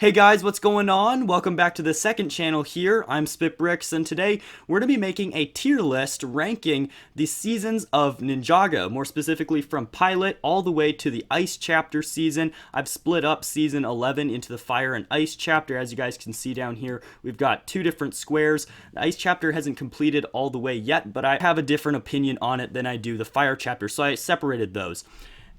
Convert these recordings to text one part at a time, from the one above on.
Hey guys, what's going on? Welcome back to the second channel here. I'm SpitBrix, and today we're going to be making a tier list ranking the seasons of Ninjago, more specifically from Pilot all the way to the Ice Chapter season. I've split up season 11 into the Fire and Ice Chapter. As you guys can see down here, we've got two different squares. The Ice Chapter hasn't completed all the way yet, but I have a different opinion on it than I do the Fire Chapter, so I separated those.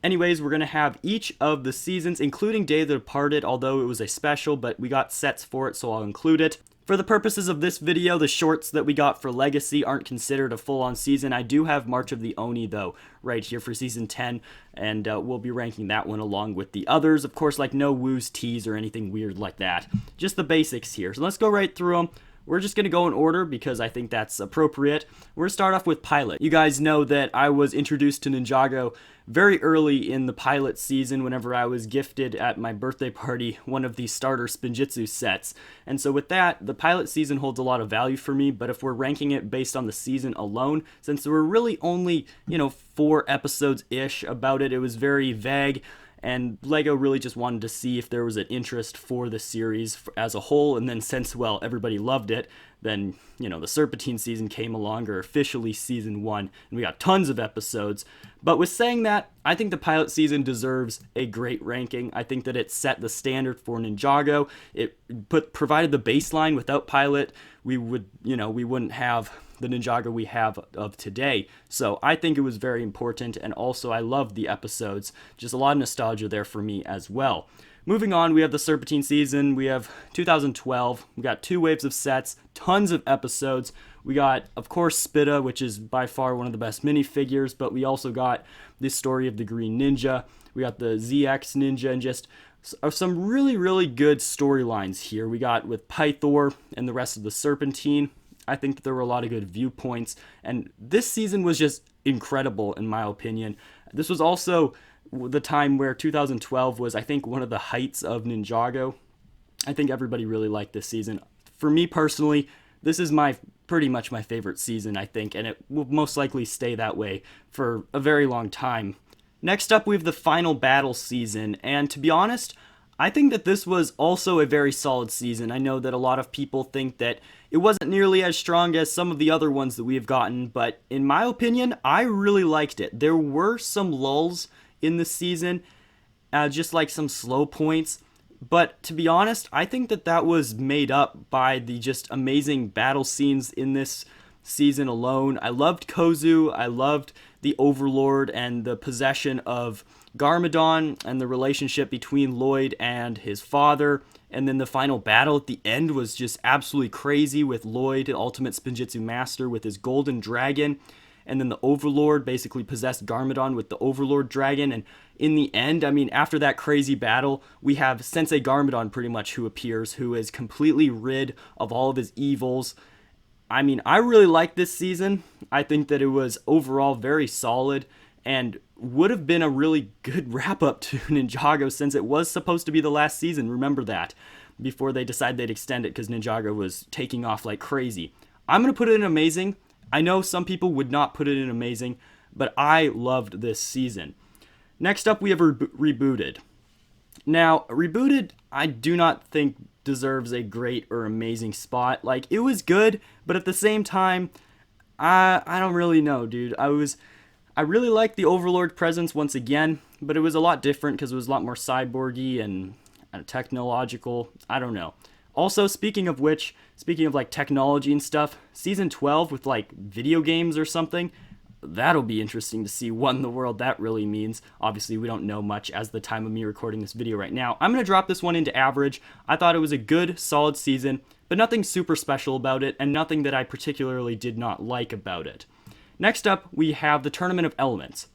Anyways, we're going to have each of the seasons, including Day of the Departed, although it was a special, but we got sets for it, so I'll include it. For the purposes of this video, the shorts that we got for Legacy aren't considered a full-on season. I do have March of the Oni, though, right here for Season 10, and we'll be ranking that one along with the others. Of course, like no woos, teas, or anything weird like that. Just the basics here. So let's go right through them. We're just going to go in order because I think that's appropriate. We're going to start off with Pilot. You guys know that I was introduced to Ninjago very early in the Pilot season whenever I was gifted at my birthday party one of the starter Spinjitzu sets. And so with that, the Pilot season holds a lot of value for me, but if we're ranking it based on the season alone, since there were really only, 4 episodes-ish about it, it was very vague. And LEGO really just wanted to see if there was an interest for the series as a whole, and then since, well, everybody loved it, then, the Serpentine season came along, or officially Season 1, and we got tons of episodes. But with saying that, I think the Pilot season deserves a great ranking. I think that it set the standard for Ninjago. It provided the baseline. Without Pilot, we wouldn't have the Ninjago we have of today. So I think it was very important, and also I loved the episodes. Just a lot of nostalgia there for me as well. Moving on, we have the Serpentine season. We have 2012. We got 2 waves of sets, tons of episodes. We got, of course, Spitta, which is by far one of the best minifigures, but we also got the story of the Green Ninja. We got the ZX Ninja, and just some really, really good storylines here. We got with Pythor and the rest of the Serpentine. I think that there were a lot of good viewpoints, and this season was just incredible in my opinion. This was also the time where 2012 was, I think, one of the heights of Ninjago. I think everybody really liked this season. For me personally, this is pretty much my favorite season, I think, and it will most likely stay that way for a very long time. Next up, we have the Final Battle season, and to be honest, I think that this was also a very solid season. I know that a lot of people think that it wasn't nearly as strong as some of the other ones that we have gotten, but in my opinion, I really liked it. There were some lulls in the season, just like some slow points, but to be honest, I think that that was made up by the just amazing battle scenes in this season alone. I loved Kozu, I loved the Overlord and the possession of Garmadon and the relationship between Lloyd and his father, and then the final battle at the end was just absolutely crazy with Lloyd, the ultimate Spinjitzu master, with his golden dragon, and then the Overlord basically possessed Garmadon with the Overlord dragon, and in the end, after that crazy battle, we have Sensei Garmadon pretty much who appears, who is completely rid of all of his evils. I really liked this season. I think that it was overall very solid and would have been a really good wrap-up to Ninjago since it was supposed to be the last season, remember that, before they decided they'd extend it because Ninjago was taking off like crazy. I'm going to put it in amazing. I know some people would not put it in amazing, but I loved this season. Next up, we have Rebooted. Now, Rebooted, I do not think deserves a great or amazing spot. Like, it was good, but at the same time, I don't really know, dude. I really liked the Overlord presence once again, but it was a lot different because it was a lot more cyborgy and technological. I don't know. Also, speaking of like technology and stuff, Season 12 with like video games or something, that'll be interesting to see what in the world that really means. Obviously, we don't know much as the time of me recording this video right now. I'm going to drop this one into average. I thought it was a good, solid season, but nothing super special about it, and nothing that I particularly did not like about it. Next up, we have the Tournament of Elements.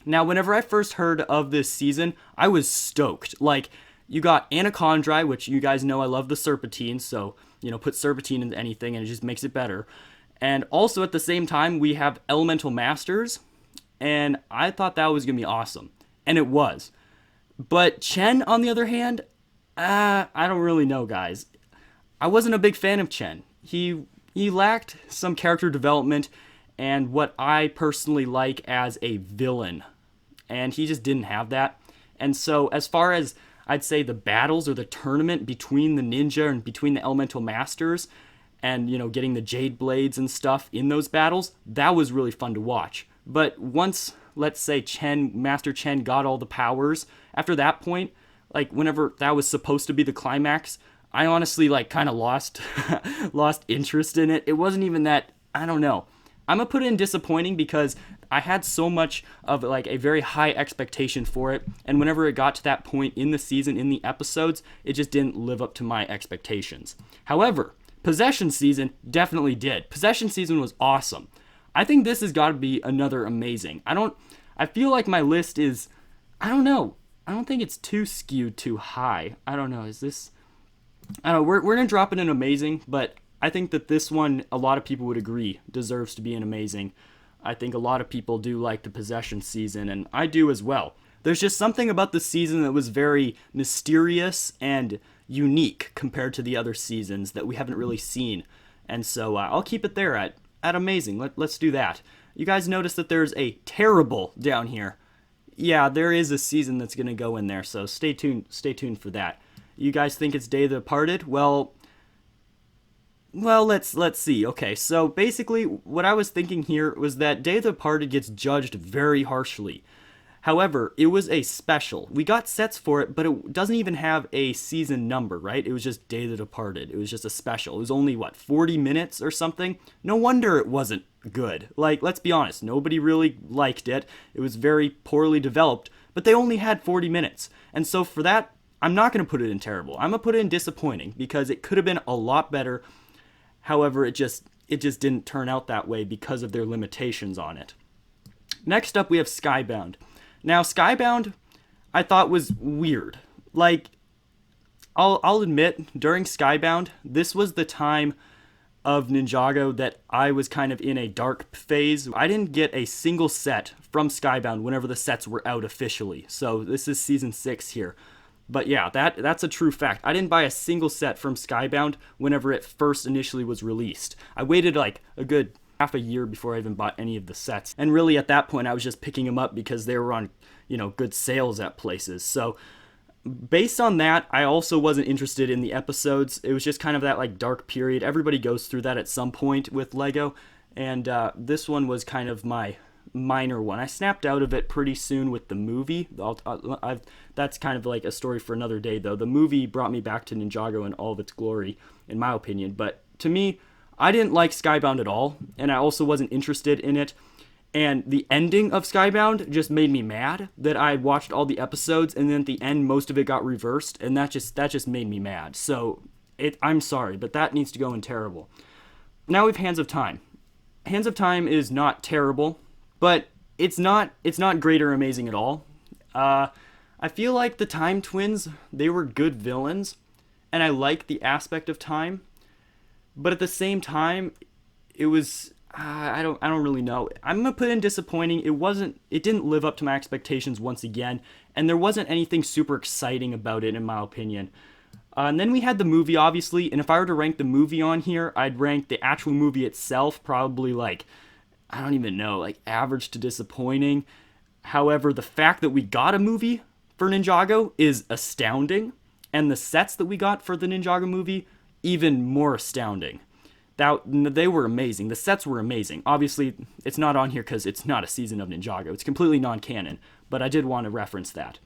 Now, whenever I first heard of this season, I was stoked. Like, you got Anachondri, which you guys know I love the Serpentine, so, put Serpentine into anything and it just makes it better. And also at the same time, we have Elemental Masters, and I thought that was going to be awesome. And it was. But Chen, on the other hand, I don't really know, guys. I wasn't a big fan of Chen. He lacked some character development and what I personally like as a villain. And he just didn't have that. And so as far as I'd say the battles or the tournament between the ninja and between the elemental masters and, getting the jade blades and stuff in those battles, that was really fun to watch. But once, let's say, Master Chen got all the powers, after that point, like whenever that was supposed to be the climax, I honestly like kind of lost lost interest in it. It wasn't even that, I don't know. I'm gonna put it in disappointing because I had so much of like a very high expectation for it, and whenever it got to that point in the season, in the episodes, it just didn't live up to my expectations. However, Possession season definitely did. Possession season was awesome. I think this has got to be another amazing. I feel like my list is, I don't know. I don't think it's too skewed too high. I don't know. Is this, I don't know. We're going to drop it in amazing, but I think that this one, a lot of people would agree, deserves to be an amazing. I think a lot of people do like the Possession season, and I do as well. There's just something about the season that was very mysterious and unique compared to the other seasons that we haven't really seen. And so I'll keep it there at amazing. Let's do that. You guys notice that there's a terrible down here. Yeah, there is a season that's going to go in there, so stay tuned for that. You guys think it's Day of the Departed? Well, let's see. Okay, so basically what I was thinking here was that Day of the Departed gets judged very harshly. However, it was a special. We got sets for it, but it doesn't even have a season number, right? It was just Day of the Departed. It was just a special. It was only, 40 minutes or something? No wonder it wasn't good. Like, let's be honest, nobody really liked it. It was very poorly developed, but they only had 40 minutes. And so for that, I'm not going to put it in terrible. I'm going to put it in disappointing because it could have been a lot better. However, it just didn't turn out that way because of their limitations on it. Next up, we have Skybound. Now, Skybound, I thought was weird. Like, I'll admit, during Skybound, this was the time of Ninjago that I was kind of in a dark phase. I didn't get a single set from Skybound whenever the sets were out officially. So this is season 6 here. But yeah, that's a true fact. I didn't buy a single set from Skybound whenever it first initially was released. I waited like a good half a year before I even bought any of the sets. And really at that point I was just picking them up because they were on, good sales at places. So based on that, I also wasn't interested in the episodes. It was just kind of that like dark period. Everybody goes through that at some point with LEGO, and this one was kind of my minor one. I snapped out of it pretty soon with the movie. That's kind of like a story for another day though. The movie brought me back to Ninjago in all of its glory, in my opinion. But to me, I didn't like Skybound at all, and I also wasn't interested in it. And the ending of Skybound just made me mad that I had watched all the episodes, and then at the end, most of it got reversed, and that just made me mad. So, I'm sorry, but that needs to go in terrible. Now we have Hands of Time. Hands of Time is not terrible, but it's not great or amazing at all. I feel like the Time Twins, they were good villains, and I like the aspect of time. But at the same time, it was, I don't really know. I'm going to put in disappointing. It didn't live up to my expectations once again, and there wasn't anything super exciting about it in my opinion. And then we had the movie, obviously, and if I were to rank the movie on here, I'd rank the actual movie itself probably like, I don't even know, like average to disappointing. However, the fact that we got a movie for Ninjago is astounding, and the sets that we got for the Ninjago movie, even more astounding. They were amazing. The sets were amazing. Obviously, it's not on here because it's not a season of Ninjago. It's completely non-canon, but I did want to reference that.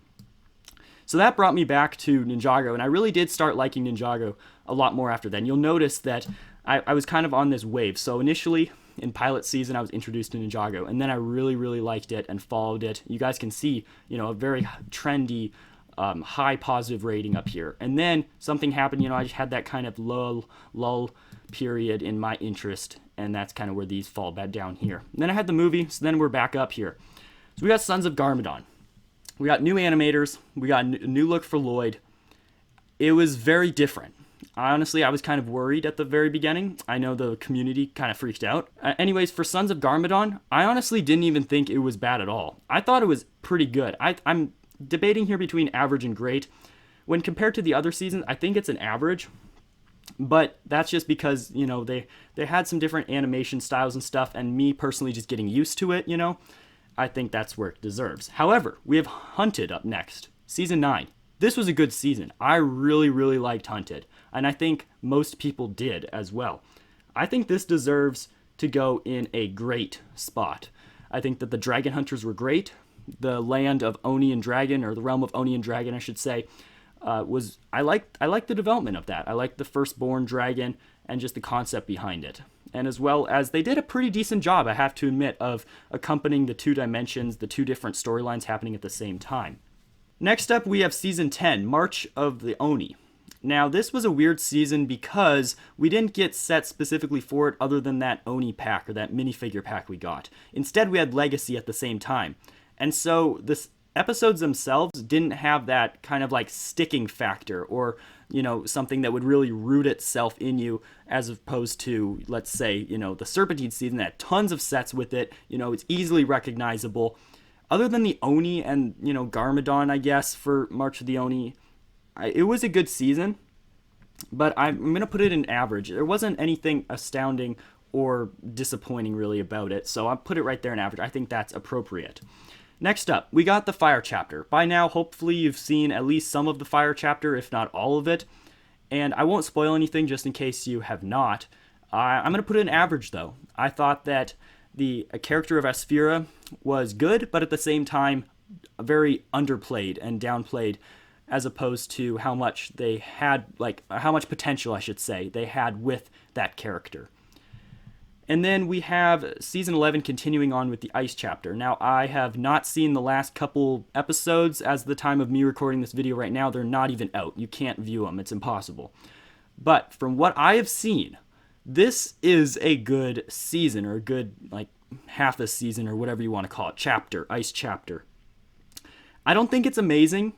So that brought me back to Ninjago, and I really did start liking Ninjago a lot more after then. You'll notice that I was kind of on this wave. So initially, in pilot season, I was introduced to Ninjago, and then I really, really liked it and followed it. You guys can see, a very trendy, high positive rating up here. And then something happened, I just had that kind of lull period in my interest, and that's kind of where these fall back down here. And then I had the movie, so then we're back up here. So we got Sons of Garmadon. We got new animators. We got a new look for Lloyd. It was very different. Honestly, I was kind of worried at the very beginning. I know the community kind of freaked out. Anyways, for Sons of Garmadon, I honestly didn't even think it was bad at all. I thought it was pretty good. I'm debating here between average and great. When compared to the other seasons, I think it's an average. But that's just because, they had some different animation styles and stuff, and me personally just getting used to it, I think that's where it deserves. However, we have Hunted up next, Season 9. This was a good season. I really, really liked Hunted, and I think most people did as well. I think this deserves to go in a great spot. I think that the Dragon Hunters were great. The land of Oni and Dragon, or the realm of Oni and Dragon, I should say, I liked the development of that. I liked the firstborn dragon and just the concept behind it. And as well as they did a pretty decent job, I have to admit, of accompanying the two dimensions, the two different storylines happening at the same time. Next up, we have Season 10, March of the Oni. Now, this was a weird season because we didn't get sets specifically for it other than that Oni pack, or that minifigure pack we got. Instead, we had Legacy at the same time. And so the episodes themselves didn't have that kind of like sticking factor, or, you know, something that would really root itself in you, as opposed to, let's say, you know, the Serpentine season that had tons of sets with it. You know, it's easily recognizable. Other than the Oni and, you know, Garmadon, I guess, for March of the Oni, it was a good season, but I'm going to put it in average. There wasn't anything astounding or disappointing really about it, so I'll put it right there in average. I think that's appropriate. Next up, we got the Fire Chapter. By now, hopefully you've seen at least some of the Fire Chapter, if not all of it, and I won't spoil anything just in case you have not. I'm going to put it in average, though. I thought that the character of Asphira was good, but at the same time, very underplayed and downplayed, as opposed to how much they had, like, how much potential, I should say, they had with that character. And then we have Season 11 continuing on with the Ice Chapter. Now, I have not seen the last couple episodes. As the time of me recording this video right now, they're not even out. You can't view them. It's impossible. But from what I have seen, this is a good season, or a good, like, half a season, or whatever you want to call it. Chapter, Ice Chapter. I don't think it's amazing.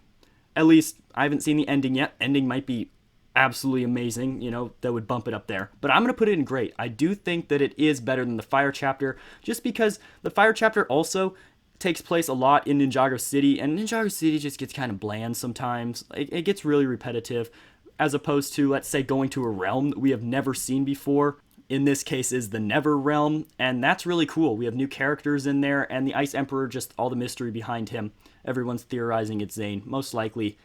At least, I haven't seen the ending yet. Ending might be absolutely amazing, you know, that would bump it up there. But I'm going to put it in great. I do think that it is better than the Fire Chapter, just because the Fire Chapter also takes place a lot in Ninjago City, and Ninjago City just gets kind of bland sometimes. It gets really repetitive, as opposed to, let's say, going to a realm that we have never seen before. In this case is the Never realm, and that's really cool. We have new characters in there, and the Ice Emperor, just all the mystery behind him. Everyone's theorizing it's Zane. Most likely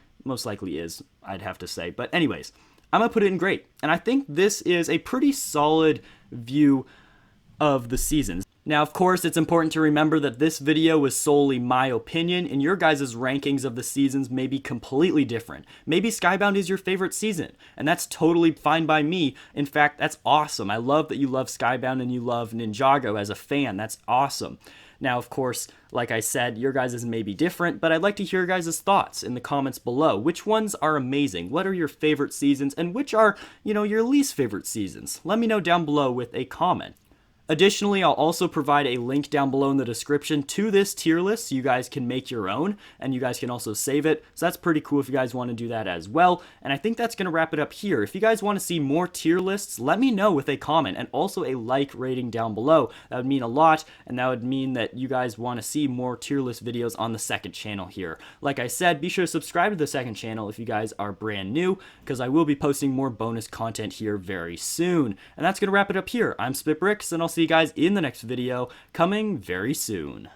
is, I'd have to say. But anyways, I'm going to put it in great. And I think this is a pretty solid view of the seasons. Now, of course, it's important to remember that this video was solely my opinion, and your guys' rankings of the seasons may be completely different. Maybe Skybound is your favorite season, and that's totally fine by me. In fact, that's awesome. I love that you love Skybound and you love Ninjago as a fan. That's awesome. Now, of course, like I said, your guys' may be different, but I'd like to hear your guys' thoughts in the comments below. Which ones are amazing? What are your favorite seasons? And which are, you know, your least favorite seasons? Let me know down below with a comment. Additionally, I'll also provide a link down below in the description to this tier list so you guys can make your own, and you guys can also save it. So that's pretty cool if you guys want to do that as well. And I think that's going to wrap it up here. If you guys want to see more tier lists, let me know with a comment and also a like rating down below. That would mean a lot, and that would mean that you guys want to see more tier list videos on the second channel here. Like I said, be sure to subscribe to the second channel if you guys are brand new, because I will be posting more bonus content here very soon. And that's going to wrap it up here. I'm SpitBrix, and I'll see you guys in the next video, coming very soon.